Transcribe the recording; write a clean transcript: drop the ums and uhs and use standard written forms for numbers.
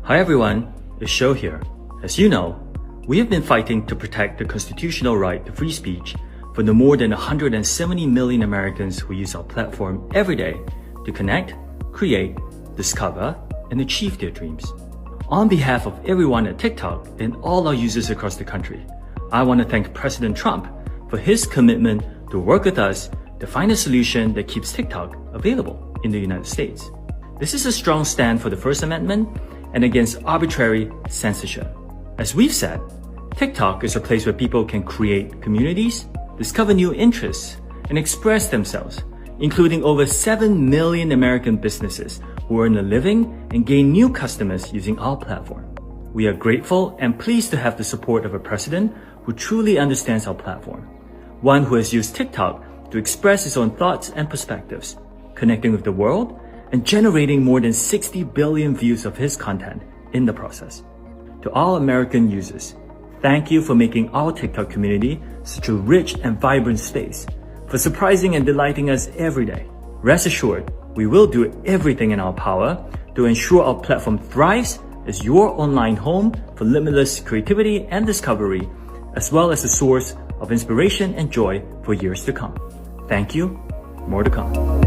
Hi everyone, it's Shou here. As you know, we have been fighting to protect the constitutional right to free speech for the more than 170 million Americans who use our platform every day to connect, create, discover, and achieve their dreams. On behalf of everyone at TikTok and all our users across the country, I want to thank President Trump for his commitment to work with us to find a solution that keeps TikTok available in the United States. This is a strong stand for the First Amendment and against arbitrary censorship. As we've said, TikTok is a place where people can create communities, discover new interests, and express themselves, including over 7 million American businesses who earn a living and gain new customers using our platform. We are grateful and pleased to have the support of a president who truly understands our platform, one who has used TikTok to express his own thoughts and perspectives, connecting with the world and generating more than 60 billion views of his content in the process. To all American users, thank you for making our TikTok community such a rich and vibrant space, for surprising and delighting us every day. Rest assured, we will do everything in our power to ensure our platform thrives as your online home for limitless creativity and discovery, as well as a source of inspiration and joy for years to come. Thank you. More to come.